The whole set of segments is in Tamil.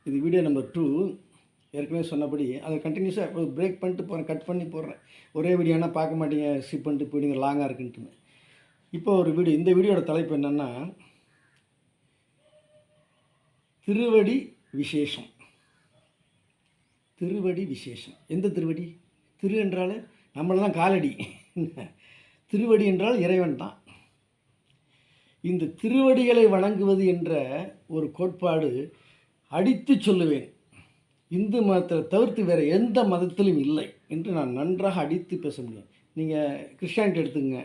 இது வீடியோ நம்பர் 2. ஏற்கனவே சொன்னபடி அதை கண்டினியூஸாக பிரேக் பண்ணிட்டு போகிறேன், கட் பண்ணி போடுறேன். ஒரே வீடியோனா பார்க்க மாட்டீங்க, ஸ்கிப் பண்ணிட்டு போயிடுங்க, லாங்காக இருக்குன்ட்டுன்னு. இப்போ ஒரு வீடியோ, இந்த வீடியோட தலைப்பு என்னென்னா திருவடி விசேஷம். திருவடி விசேஷம். எந்த திருவடி? திரு என்றால் நம்மளதான் காலடி. திருவடி என்றால் இறைவன் தான். இந்த திருவடிகளை வணங்குவது என்ற ஒரு கோட்பாடு அடித்து சொல்லுவேன், இந்து மதத்தில் தவிர்த்து வேறு எந்த மதத்திலும் இல்லை என்று நான் நன்றாக அடித்து பேச முடியும். நீங்கள் கிறிஸ்டியானிட்டி எடுத்துங்க,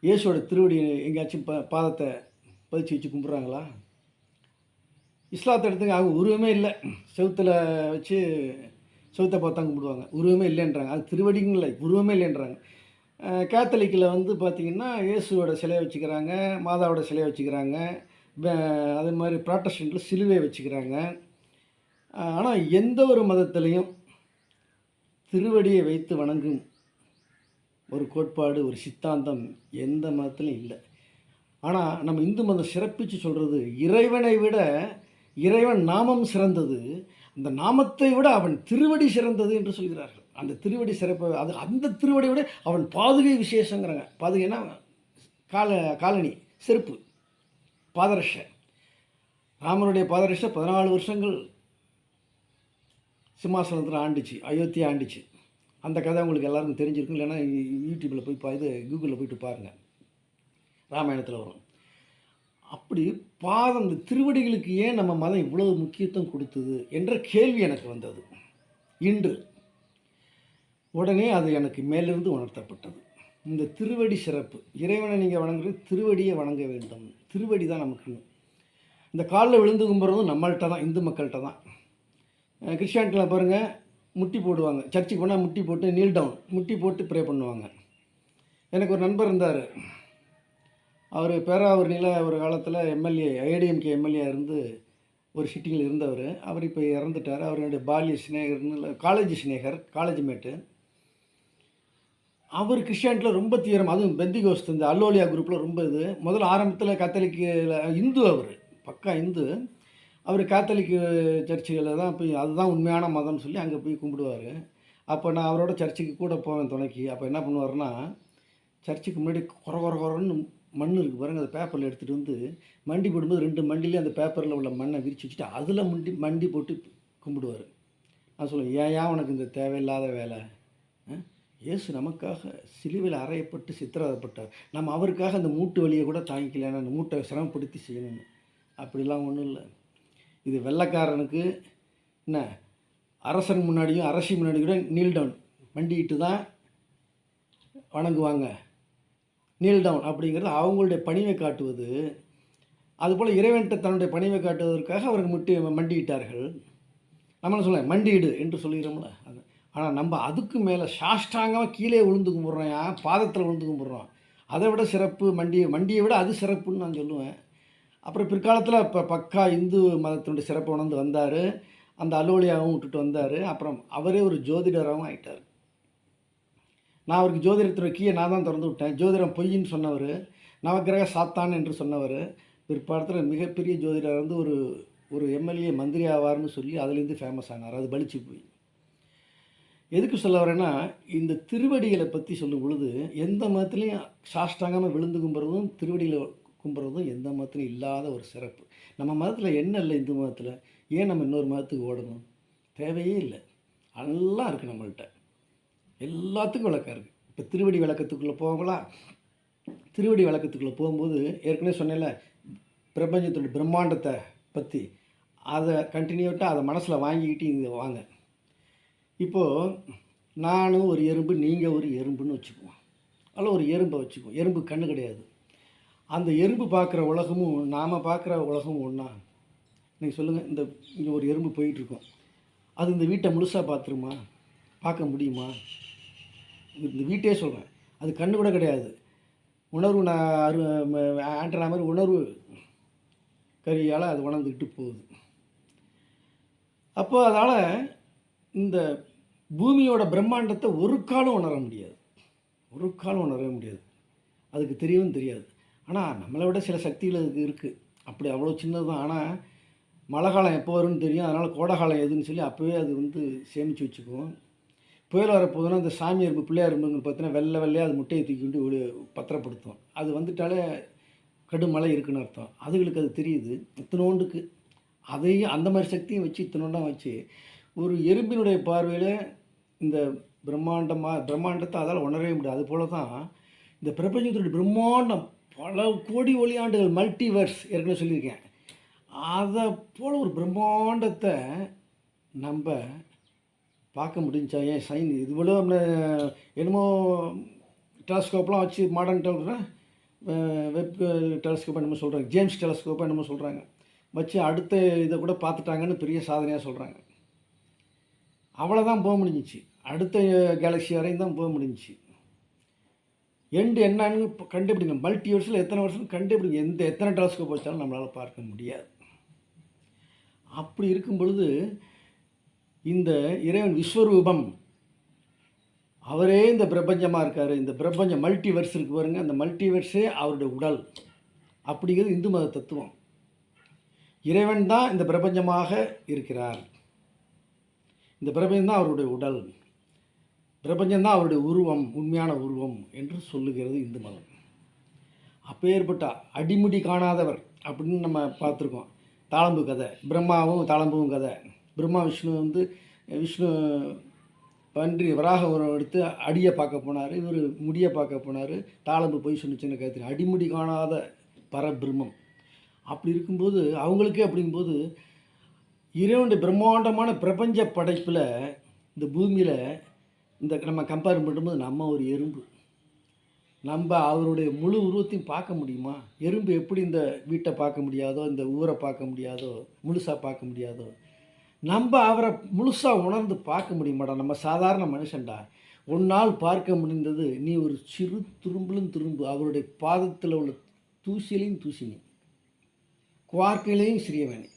இயேசுவோட திருவடி எங்கேயாச்சும் பாதத்தை பதிச்சு வச்சு கும்பிட்றாங்களா? இஸ்லாத்தை எடுத்துங்க, அவங்க உருவமே இல்லை, செவுத்தில் வச்சு செவுத்தை பார்த்தா கும்பிடுவாங்க, உருவமே இல்லைன்றாங்க. அது திருவடிங்க இல்லை, உருவமே இல்லைன்றாங்க. கேத்தலிக்கில் வந்து பார்த்திங்கன்னா இயேசுவோட சிலையை வச்சுக்கிறாங்க, மாதாவோட சிலையை வச்சுக்கிறாங்க. அதே மாதிரி ப்ராட்டஸ்டன்ட்டில் சிலுவை வச்சுக்கிறாங்க. ஆனால் எந்த ஒரு மதத்திலையும் திருவடியை வைத்து வணங்கும் ஒரு கோட்பாடு, ஒரு சித்தாந்தம் எந்த மதத்திலும் இல்லை. ஆனால் நம்ம இந்து மதம் சிறப்பித்து சொல்கிறது, இறைவனை விட இறைவன் நாமம் சிறந்தது, அந்த நாமத்தை விட அவன் திருவடி சிறந்தது என்று சொல்கிறார்கள். அந்த திருவடி சிறப்பு, அது அந்த திருவடியை விட அவன் பாதுகை விசேஷங்கிறாங்க. பாதுகைன்னா காலணி, செருப்பு, பாதரட்சை. ராமனுடைய பாதரட்சை 14 வருஷங்கள் சிம்மாசனத்தில் ஆண்டுச்சு, அயோத்தியா ஆண்டுச்சு. அந்த கதை உங்களுக்கு எல்லாருக்கும் தெரிஞ்சிருக்கும். இல்லைன்னா யூடியூப்பில் போய் கூகுளில் போய்ட்டு பாருங்கள், ராமாயணத்தில் வரும். அப்படி இந்த திருவடிகளுக்கு ஏன் நம்ம மதம் இவ்வளவு முக்கியத்துவம் கொடுத்தது என்ற கேள்வி எனக்கு வந்தது இன்று. உடனே அது எனக்கு மேலிருந்து உணர்த்தப்பட்டது. இந்த திருவடி சிறப்பு, இறைவனை நீங்கள் வணங்குறது திருவடியை வணங்க வேண்டும். திருவடி தான் நமக்கு. இந்த காலில் விழுந்து கும்புறதும் நம்மள்கிட்ட தான், இந்து மக்கள்கிட்ட தான். கிறிஸ்டியானிட்டியில் பாருங்கள், முட்டி போடுவாங்க. சர்ச்சுக்கு போனால் முட்டி போட்டு நீல் டவுன், முட்டி போட்டு ப்ரே பண்ணுவாங்க. எனக்கு ஒரு நண்பர் இருந்தார், அவர் பேராவூர்னியில் ஒரு காலத்தில் எம்எல்ஏ, ஏடிஎம்கே எம்எல்ஏ இருந்து ஒரு சிட்டிங்கில் இருந்தவர். அவர் இப்போ இறந்துட்டார். அவர் என்னுடைய பால்ய சிநேகர்னு, காலேஜ் சிநேகர், காலேஜ் மேட்டு. அவர் கிறிஸ்டியானிட்டியில் ரொம்ப தீவிரம், அதுவும் பெந்திகோஸ்து, இந்த அல்லோலியா குரூப்பில் ரொம்ப இது. முதல்ல ஆரம்பத்தில் கத்தலிக்கில் இந்து, அவர் பக்கா இந்து. அவர் காத்தலிக்கு சர்ச்சுகளில் தான் போய், அதுதான் உண்மையான மதம்னு சொல்லி அங்கே போய் கும்பிடுவார். அப்போ நான் அவரோட சர்ச்சுக்கு கூட போவேன் துணைக்கு. அப்போ என்ன பண்ணுவார்னா, சர்ச்சுக்கு முன்னாடி குறன்னு மண் இருக்குது பாருங்கள், அந்த பேப்பரில் எடுத்துகிட்டு வந்து மண்டி போடும்போது 2 மண்டிலேயே அந்த பேப்பரில் உள்ள மண்ணை விரித்து வச்சுட்டு அதில் மண்டி போட்டு கும்பிடுவார். நான் சொல்லுவேன், ஏன் உனக்கு இந்த தேவையில்லாத வேலை? இயேசு நமக்காக சிலுவையில் அறையப்பட்டு சித்திரவதைப்பட்டார். நம்ம அவருக்காக அந்த மூட்டு வலியை கூட தாங்கிக்கலைன்னா அந்த மூட்டை சிரமப்படுத்தி செய்யணும்னு. அப்படிலாம் ஒன்றும் இல்லை. இது வெள்ளைக்காரனுக்கு என்ன, அரசன் முன்னாடியும் அரசி முன்னாடி கூட நீல் டவுன் மண்டிக்கிட்டு தான் வணங்குவாங்க. நீல் டவுன் அப்படிங்கிறது அவங்களுடைய பணிவை காட்டுவது. அதுபோல் இறைவன்கிட்ட தன்னுடைய பணிவை காட்டுவதற்காக அவருக்கு மண்டியிட்டார்கள். நம்மளும் சொல்ல மண்டியிடு என்று சொல்கிறோம்ல அது. ஆனால் நம்ம அதுக்கு மேலே சாஷ்டாங்கமாக கீழே விழுந்து கும்பிட்றோம், பாதத்தில் விழுந்து கும்பிட்றோம். அதை விட சிறப்பு மண்டியை விட அது சிறப்புன்னு நான் சொல்லுவேன். அப்புறம் பிற்காலத்தில் இப்போ பக்கா இந்து மதத்தினுடைய சிறப்பை உணர்ந்து வந்தார். அந்த அலோலியாவும் விட்டுட்டு வந்தார். அப்புறம் அவரே ஒரு ஜோதிடராகவும் ஆகிட்டார். நான் அவருக்கு ஜோதிடத்துடைய கீயை நான் தான் திறந்து விட்டேன். ஜோதிடம் பொய்ன்னு சொன்னவர், நவக்கிரக சாத்தான் என்று சொன்னவர், பிற்பாடத்தில் மிகப்பெரிய ஜோதிடர் வந்து ஒரு எம்எல்ஏ மந்திரி ஆவார்னு சொல்லி அதுலேருந்து ஃபேமஸ் ஆனார். அது பலிச்சு போய். எதுக்கு சொல்ல வரேன்னா, இந்த திருவடிகளை பற்றி சொல்லும் பொழுது எந்த மதத்துலேயும் சாஷ்டாங்கமாக விழுந்து கும்புறதும் திருவடிகளை கும்புறதும் எந்த மதத்துலையும் இல்லாத ஒரு சிறப்பு. நம்ம மதத்தில் என்ன இல்லை, இந்து மதத்தில் ஏன் நம்ம இன்னொரு மதத்துக்கு ஓடணும்? தேவையே இல்லை. நல்லா இருக்குது நம்மள்கிட்ட, எல்லாத்துக்கும் விளக்கம் இருக்குது. இப்போ திருவடி விளக்கத்துக்குள்ளே போவாங்களா? திருவடி விளக்கத்துக்குள்ளே போகும்போது ஏற்கனவே சொன்னேன்ல, பிரபஞ்சத்தோட பிரம்மாண்டத்தை பற்றி, அதை கண்டினியூட்டாக அதை மனசில் வாங்கிக்கிட்டு இங்கே வாங்க. இப்போது நானும் ஒரு எறும்பு, நீங்கள் ஒரு எறும்புன்னு வச்சுக்குவோம். அதில் ஒரு எறும்பை வச்சுக்குவோம். எறும்பு கண்ணு கிடையாது. அந்த எறும்பு பார்க்குற உலகமும் நாம் பார்க்குற உலகமும் ஒன்றா? நீங்கள் சொல்லுங்கள். இங்கே ஒரு எறும்பு போயிட்டுருக்கோம், அது இந்த வீட்டை முழுசாக பார்த்துருமா? பார்க்க முடியுமா? இந்த வீட்டையே சொல்கிறேன், அது கண்ணு கூட கிடையாது. உணர்வு ஆண்டனா மாதிரி உணர்வு கருவியால் அது உணர்ந்துக்கிட்டு போகுது. அப்போ அதனால் இந்த பூமியோட பிரம்மாண்டத்தை ஒரு காலம் உணர முடியாது, ஒரு காலம் உணரவே முடியாது. அதுக்கு தெரியவும் தெரியாது. ஆனால் நம்மளை விட சில சக்திகள் அதுக்கு இருக்குது. அப்படி அவ்வளோ சின்னது தான். ஆனால் மழை காலம் எப்போ வரும்னு தெரியும். அதனால் கோடை காலம் எதுன்னு சொல்லி அப்போவே அது வந்து சேமித்து வச்சுக்கும். புயல் வரப்போகுதுன்னா அந்த சாமி எறும்பு, பிள்ளையார் எறும்புங்க பார்த்தீங்கன்னா வெள்ளை வெள்ளையா அது முட்டையை தூக்கி கொண்டு பத்திரப்படுத்தும். அது வந்துட்டாலே கடும் மழை இருக்குன்னு அர்த்தம். அதுகளுக்கு அது தெரியுது. இத்தனோண்டுக்கு அதையும் அந்த மாதிரி சக்தியும் வச்சு இத்தனோண்டா வச்சு ஒரு எறும்பினுடைய பார்வையில் இந்த பிரம்மாண்டத்தை அதால் உணரவே முடியாது. அதுபோல தான் இந்த பிரபஞ்சத்தினுடைய பிரம்மாண்டம் பல கோடி ஒளியாண்டுகள் மல்டிவர்ஸ் ஏற்கனவே சொல்லியிருக்கேன். அதை போல் ஒரு பிரம்மாண்டத்தை நம்ம பார்க்க முடிஞ்சா ஏன் சைன் இது போல என்னமோ டெலஸ்கோப்லாம் வச்சு மாடர்ன் வெப் டெலஸ்கோப் என்னமோ சொல்கிறாங்க, ஜேம்ஸ் டெலஸ்கோப்பாக என்னமோ சொல்கிறாங்க, வச்சு அடுத்த இதை கூட பார்த்துட்டாங்கன்னு பெரிய சாதனையாக சொல்கிறாங்க. அவ்வளோதான் போக முடிஞ்சிச்சு. அடுத்த கேலக்ஸி வரையும் தான் போக முடிஞ்சிச்சு. எண்டு என்னன்னு கண்டுபிடிங்க. மல்டிவர்ஸில் எத்தனை வருஷம் கண்டுபிடிங்க. எத்தனை டெலஸ்கோப் வச்சாலும் நம்மளால் பார்க்க முடியாது. அப்படி இருக்கும் பொழுது இந்த இறைவன் விஸ்வரூபம் அவரே இந்த பிரபஞ்சமாக இருக்கார். இந்த பிரபஞ்சம் மல்டிவர்ஸ் இருக்கு பாருங்க, அந்த மல்டிவர்ஸே அவருடைய உடல் அப்படிங்கிறது இந்து மத தத்துவம். இறைவன் தான் இந்த பிரபஞ்சமாக இருக்கிறார். இந்த பிரபஞ்சம் தான் அவருடைய உடல், பிரபஞ்சம்தான் அவருடைய உருவம், உண்மையான உருவம் என்று சொல்லுகிறது இந்து மதம். அப்பேற்பட்ட அடிமுடி காணாதவர் அப்படின்னு நம்ம பார்த்துருக்கோம். தாளம்பு கதை, பிரம்மாவும் தாளம்புவும் கதை. பிரம்மா விஷ்ணு பன்றி வராக உரம் எடுத்து அடியை பார்க்க போனார், இவர் முடியை பார்க்க போனார். தாளம்பு போய் சொன்னிச்சுன்னு கருத்து அடிமுடி காணாத பரபிரம்மம். அப்படி இருக்கும்போது அவங்களுக்கே அப்படிங்கும்போது இறைவனுடைய பிரம்மாண்டமான பிரபஞ்ச படைப்பில் இந்த பூமியில் இந்த நம்ம கம்பேர் பண்ணும்போது நம்ம ஒரு எறும்பு. நம்ம அவருடைய முழு உருவத்தையும் பார்க்க முடியுமா? எறும்பு எப்படி இந்த வீட்டை பார்க்க முடியாதோ, இந்த ஊரை பார்க்க முடியாதோ, முழுசாக பார்க்க முடியாதோ, நம்ம அவரை முழுசாக உணர்ந்து பார்க்க முடியுமாடா? நம்ம சாதாரண மனுஷன்டா. உன்னால் பார்க்க முடிந்தது நீ ஒரு சிறு துரும்பு, அவருடைய பாதத்தில் உள்ள தூசிலையும் தூசினி, குவார்க்கையிலையும் சிறியவனே.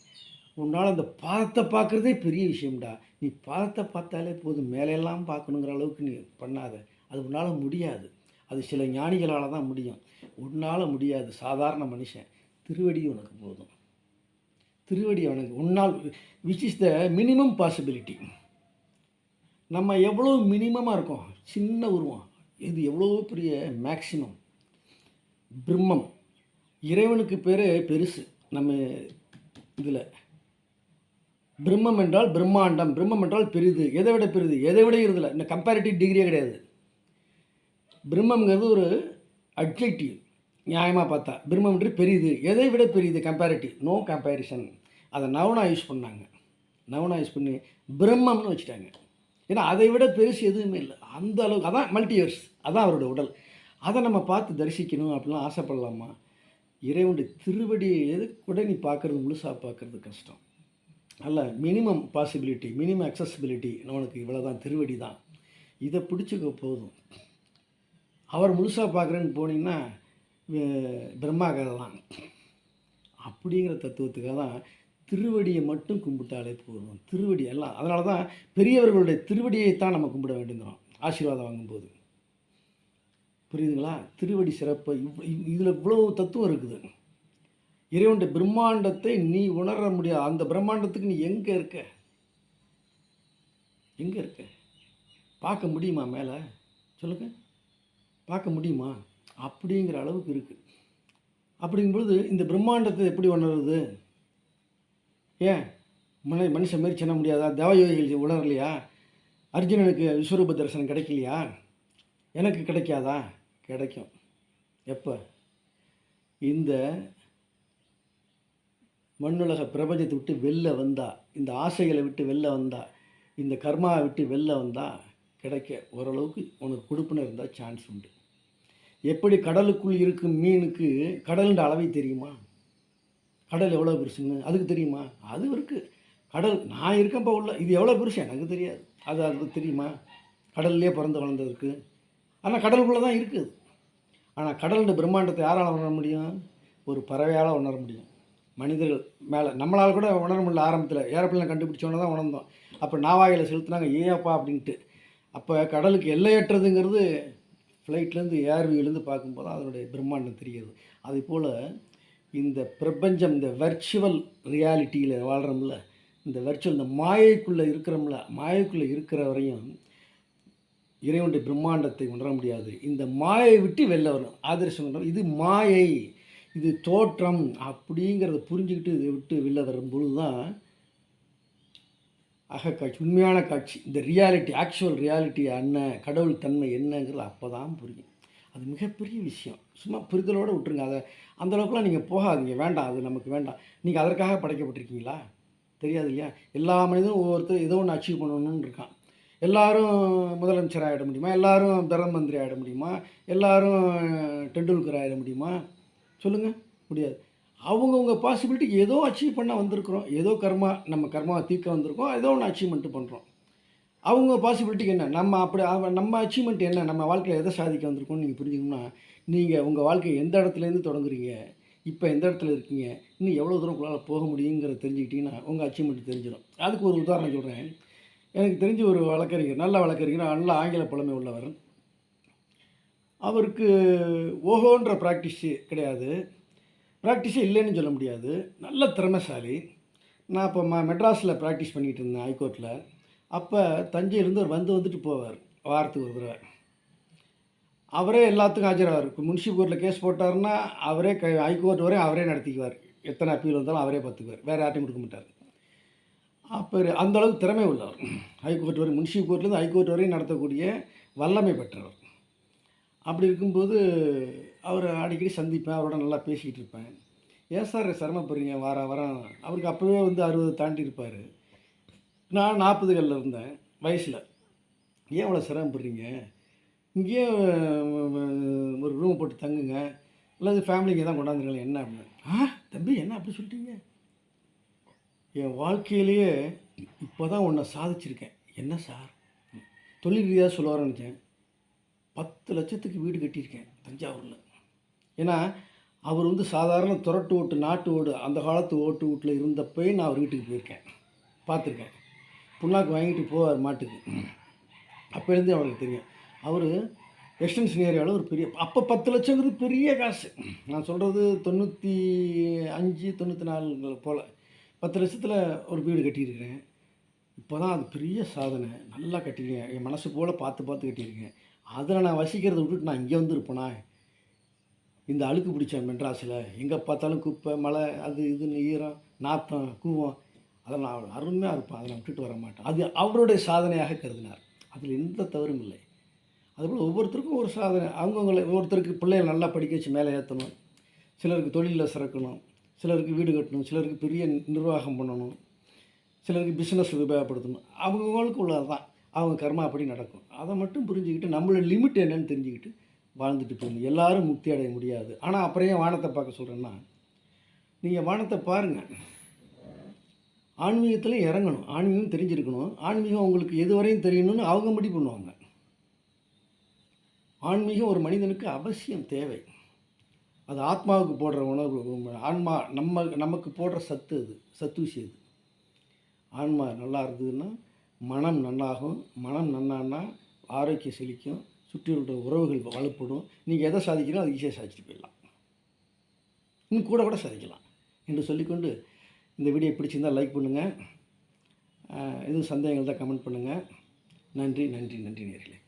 உன்னால் அந்த பாதத்தை பார்க்குறதே பெரிய விஷயம்டா. நீ பாதத்தை பார்த்தாலே போதும், மேலெல்லாம் பார்க்கணுங்கிற அளவுக்கு நீ பண்ணாத. அது உன்னால் முடியாது. அது சில ஞானிகளால் தான் முடியும். உன்னால் முடியாது. சாதாரண மனுஷன். திருவடி உனக்கு போதும். திருவடி அவனுக்கு உன்னால் which is the minimum possibility. நம்ம எவ்வளோ மினிமமாக இருக்கோம், சின்ன உருவம். இது எவ்வளோ பெரிய மேக்சிமம். பிரம்மம் இறைவனுக்கு பேர் பெருசு. நம்ம இதில் பிரம்மம் என்றால் பிரம்மாண்டம், பிரம்மம் என்றால் பெரிது. எதை விட பெரிது? எதை விட இருதில்லை. இந்த கம்பேரிட்டிவ் டிகிரியே கிடையாது. பிரம்மங்கிறது ஒரு அட்ஜெக்டிவ். நியாயமாக பார்த்தா பிரம்மம்ன்று பெரிது, எதை விட பெரிது, கம்பேரிட்டிவ், நோ கம்பேரிசன். அதை நவுனாக யூஸ் பண்ணாங்க. நவுனாக யூஸ் பண்ணி பிரம்மம்னு வச்சுட்டாங்க. ஏன்னா அதை விட பெருசு எதுவுமே இல்லை. அந்த அளவுக்கு அதான் மல்டிவர்ஸ், அதான் அவருடைய உடல். அதை நம்ம பார்த்து தரிசிக்கணும் அப்படிலாம் ஆசைப்படலாமா? இறைவனுடைய திருவடியை எது கூட நீ பார்க்குறது, முழுசாக பார்க்குறது கஷ்டம். அல்ல, மினிமம் பாசிபிலிட்டி, மினிமம் அக்சசிபிலிட்டி நம்மளுக்கு இவ்வளோ தான், திருவடி தான். இதை பிடிச்சிக்க போதும். அவர் முழுசாக பார்க்குறேன்னு போனீங்கன்னா பிரம்மா கதை தான். அப்படிங்கிற தத்துவத்துக்காக தான் திருவடியை மட்டும் கும்பிட்டாலே போதும். திருவடி எல்லாம். அதனால தான் பெரியவர்களுடைய திருவடியைத்தான் நம்ம கும்பிட வேண்டுங்கிறோம் ஆசீர்வாதம் வாங்கும்போது. புரியுதுங்களா? திருவடி சிறப்பு. இதில் இவ்வளோ தத்துவம் இருக்குது. இறைவனுடைய பிரம்மாண்டத்தை நீ உணர முடியாது. அந்த பிரம்மாண்டத்துக்கு நீ எங்கே இருக்க? எங்கே இருக்க? பார்க்க முடியுமா? மேலே சொல்லுங்க, பார்க்க முடியுமா? அப்படிங்கிற அளவுக்கு இருக்குது. அப்படிங்கும்பொழுது இந்த பிரம்மாண்டத்தை எப்படி உணர்றது? ஏன் மனுஷன் மாரி சின்ன முடியாதா? தேவயோகிகள் உணரலையா? அர்ஜுனனுக்கு விஸ்வரூப தரிசனம் கிடைக்கலையா? எனக்கு கிடைக்காதா? கிடைக்கும். எப்போ? இந்த மண்ணுலக பிரபஞ்சத்தை விட்டு வெளில வந்தா, இந்த ஆசைகளை விட்டு வெளில வந்தா, இந்த கர்மாவை விட்டு வெளில வந்தால் கிடைக்க ஓரளவுக்கு உனக்கு கொடுப்புன்னு இருந்தால் சான்ஸ் உண்டு. எப்படி கடலுக்குள் இருக்கும் மீனுக்கு கடலுன்ற அளவை தெரியுமா? கடல் எவ்வளோ பெருசுன்னு அதுக்கு தெரியுமா? அது இருக்குது. கடல் நான் இருக்கேன்ப்பா உள்ள, இது எவ்வளோ பெருசு எனக்கு தெரியாது. அது தெரியுமா? கடல்லே பிறந்து வளர்ந்ததுக்கு. ஆனால் கடலுக்குள்ளே தான் இருக்குது. ஆனால் கடலுடைய பிரம்மாண்டத்தை யாரால் உணர முடியும்? ஒரு பறவையால் உணர முடியும். மனிதர்கள் மேலே நம்மளால் கூட உணர முடியல. ஆரம்பத்தில் ஏரோப்ளேன் கண்டுபிடிச்சோன்னு தான் உணர்ந்தோம். அப்போ நாவாயில் செலுத்துனாங்க, ஏப்பா அப்படின்ட்டு. அப்போ கடலுக்கு எல்லையற்றதுங்கிறது ஃப்ளைட்லேருந்து ஏர்வியூலேருந்து பார்க்கும்போது அதனுடைய பிரம்மாண்டம் தெரிகிறது. அதே போல் இந்த பிரபஞ்சம், இந்த வெர்ச்சுவல் ரியாலிட்டியில் வாழ்கிறோம்ல, இந்த வெர்ச்சுவல் இந்த மாயைக்குள்ளே இருக்கிறோம்ல, மாயைக்குள்ளே இருக்கிற வரையும் இறைவனுடைய பிரம்மாண்டத்தை உணர முடியாது. இந்த மாயை விட்டு வெளில வரணும். ஆதர்சம் இது மாயை, இது தோற்றம் அப்படிங்கிறத புரிஞ்சுக்கிட்டு இதை விட்டு வெளில வரும்பொழுது தான் அகக்காட்சி, உண்மையான காட்சி, இந்த ரியாலிட்டி, ஆக்சுவல் ரியாலிட்டி என்ன, கடவுள் தன்மை என்னங்கிறது அப்போ தான் புரியும். அது மிகப்பெரிய விஷயம். சும்மா புரிதலோடு விட்டுருங்க. அதை அந்தளவுக்குலாம் நீங்கள் போகாதீங்க, வேண்டாம், அது நமக்கு வேண்டாம். நீங்கள் அதற்காக படைக்கப்பட்டிருக்கீங்களா? தெரியாது இல்லையா? எல்லா மனிதனும் ஒவ்வொருத்தரும் ஏதோ ஒன்று அச்சீவ் பண்ணணும்னு இருக்கான். எல்லாரும் முதலமைச்சர் ஆகிட முடியுமா? எல்லாரும் பிரதம மந்திரி ஆகிட முடியுமா? எல்லாரும் டெண்டுல்கர் ஆகிட முடியுமா? சொல்லுங்கள், முடியாது. அவங்கவுங்க பாசிபிலிட்டிக்கு ஏதோ அச்சீவ் பண்ண வந்திருக்கிறோம். ஏதோ கர்மா, நம்ம கர்மாவை தீர்க்க வந்திருக்கோம். ஏதோ ஒன்று அச்சீவ்மெண்ட்டு பண்ணுறோம். அவங்க பாசிபிலிட்டிக்கு என்ன, நம்ம அப்படி நம்ம அச்சீவ்மெண்ட் என்ன, நம்ம வாழ்க்கையில் எதை சாதிக்க வந்திருக்கோம்னு நீங்கள் புரிஞ்சுக்கணும்னா, நீங்கள் உங்கள் வாழ்க்கையை எந்த இடத்துலேருந்து தொடங்குறீங்க, இப்போ எந்த இடத்துல இருக்கீங்க, இன்னும் எவ்வளோ தூரம் உங்களால் போக முடியுங்கிறத தெரிஞ்சுக்கிட்டிங்கன்னா உங்கள் அச்சீவ்மெண்ட் தெரிஞ்சிடும். அதுக்கு ஒரு உதாரணம் சொல்கிறேன். எனக்கு தெரிஞ்ச ஒரு வழக்கறிஞர், நல்ல வழக்கறிஞர், நல்ல ஆங்கில புலமை உள்ளவர். அவருக்கு ஓஹோன்ற ப்ராக்டிஸு கிடையாது, ப்ராக்டிஸே இல்லைன்னு சொல்ல முடியாது. நல்ல திறமைசாலி. நான் இப்போ மெட்ராஸில் ப்ராக்டிஸ் பண்ணிகிட்டு இருந்தேன் ஹைகோர்ட்டில். அப்போ தஞ்சையிலேருந்து அவர் வந்துட்டு போவார் வாரத்துக்கு ஒரு தடவை. அவரே எல்லாத்துக்கும் ஆஜராவார். இப்போ முன்சிப் கோர்ட்டில் கேஸ் போட்டார்னா அவரே ஹைகோர்ட் வரையும் அவரே நடத்திக்குவார். எத்தனை அப்பீல் வந்தாலும் அவரே பார்த்துக்குவார், வேறு யார்ட்டையும் கொடுக்க மாட்டார். அப்போ அந்தளவுக்கு திறமை உள்ளவர். ஹைகோர்ட் வரை, முன்சிப் கோர்ட்லேருந்து ஹைகோர்ட் வரையும் நடத்தக்கூடிய வல்லமை பெற்றவர். அப்படி இருக்கும்போது அவரை அடிக்கடி சந்திப்பேன், அவரோட நல்லா பேசிக்கிட்டு இருப்பேன். ஏன் சார் சிரமப்படுறீங்க வாரம் அவருக்கு அப்போவே 60 தாண்டி இருப்பார். நான் 40களில் இருந்தேன் வயசில். ஏன் அவ்வளோ சிரமப்படுறீங்க, இங்கேயே ஒரு ரூம் போட்டு தங்குங்க, அல்லது ஃபேமிலிங்க தான் கொண்டாந்துருங்களேன் என்ன அப்படின்னு. தம்பி என்ன அப்படி சொல்லிட்டீங்க, என் வாழ்க்கையிலேயே இப்போ தான் ஒன்றை சாதிச்சிருக்கேன். என்ன சார்? தொழில் ரீதியாக சொல்லுவார்னு நினச்சேன். 10 லட்சத்துக்கு வீடு கட்டியிருக்கேன் தஞ்சாவூரில். ஏன்னா அவர் சாதாரண துரட்டு ஓட்டு, நாட்டு ஓடு, அந்த காலத்து ஓட்டு வீட்டில் இருந்தப்போ நான் அவர் வீட்டுக்கு போயிருக்கேன், பார்த்துருக்கேன். புண்ணாக்கு வாங்கிட்டு போவார் மாட்டுக்கு. அப்போலேருந்தே அவருக்கு தெரியும். அவர் எக்ஸ்டென்ஷன் ஏரியாவில் ஒரு பெரிய, அப்போ 10 லட்சங்கிறது பெரிய காசு. நான் சொல்கிறது 95 94 போல். 10 லட்சத்தில் ஒரு வீடு கட்டியிருக்கிறேன். இப்போ தான் அது பெரிய சாதனை. நல்லா கட்டியிருக்கேன், என் மனசு போல் பார்த்து கட்டியிருக்கேன். அதில் நான் வசிக்கிறத விட்டுட்டு நான் இங்கே இருப்பேனா? இந்த அழுக்கு பிடிச்ச மெட்ராஸில் எங்கே பார்த்தாலும் குப்பை, மழை, அது இதுன்னு ஈரம், நாத்தம், கூவம், அதில் நான் அருமையாக இருப்பேன். அதை நான் விட்டுட்டு வர மாட்டேன். அது அவருடைய சாதனையாக கருதினார். அதில் எந்த தவறும் இல்லை. அதுபோல் ஒவ்வொருத்தருக்கும் ஒரு சாதனை. அவங்கவுங்களை, ஒருத்தருக்கு பிள்ளைகளை நல்லா படிக்க வச்சு மேலே ஏற்றணும், சிலருக்கு தொழிலில் சிறக்கணும், சிலருக்கு வீடு கட்டணும், சிலருக்கு பெரிய நிர்வாகம் பண்ணணும், சிலருக்கு பிஸ்னஸ் உபயோகப்படுத்தணும். அவங்கவுங்களுக்கு உள்ளது தான். அவங்க கர்மா அப்படி நடக்கும். அதை மட்டும் புரிஞ்சுக்கிட்டு நம்மளோட லிமிட் என்னன்னு தெரிஞ்சுக்கிட்டு வாழ்ந்துட்டு போகணும். எல்லோரும் முக்தி அடைய முடியாது. ஆனால் அப்புறம் ஏன் வானத்தை பார்க்க சொல்கிறேன்னா, நீங்கள் வானத்தை பாருங்கள், ஆன்மீகத்தில் இறங்கணும், ஆன்மீகம் தெரிஞ்சிருக்கணும். ஆன்மீகம் உங்களுக்கு எது வரையும் தெரியணும்னு அவங்க முடிவு பண்ணுவாங்க. ஆன்மீகம் ஒரு மனிதனுக்கு அவசியம் தேவை. அது ஆத்மாவுக்கு போடுற உணர்வு. ஆன்மா நமக்கு போடுற சத்து, அது சத்தூசி. அது ஆன்மா நல்லா இருந்ததுன்னா மனம் நல்லாகும். மனம் நன்னான்னா ஆரோக்கியம் செழிக்கும், சுற்றியுள்ள உறவுகள் வலுப்படும். நீங்கள் எதை சாதிக்கிறோம் அது ஈஸியாக சாதிச்சுட்டு போயிடலாம், இன்னும் கூட சாதிக்கலாம் என்று சொல்லிக்கொண்டு, இந்த வீடியோ பிடிச்சிருந்தால் லைக் பண்ணுங்கள். எதுவும் சந்தேகங்கள் தான் கமெண்ட் பண்ணுங்கள். நன்றி நேயர்களே.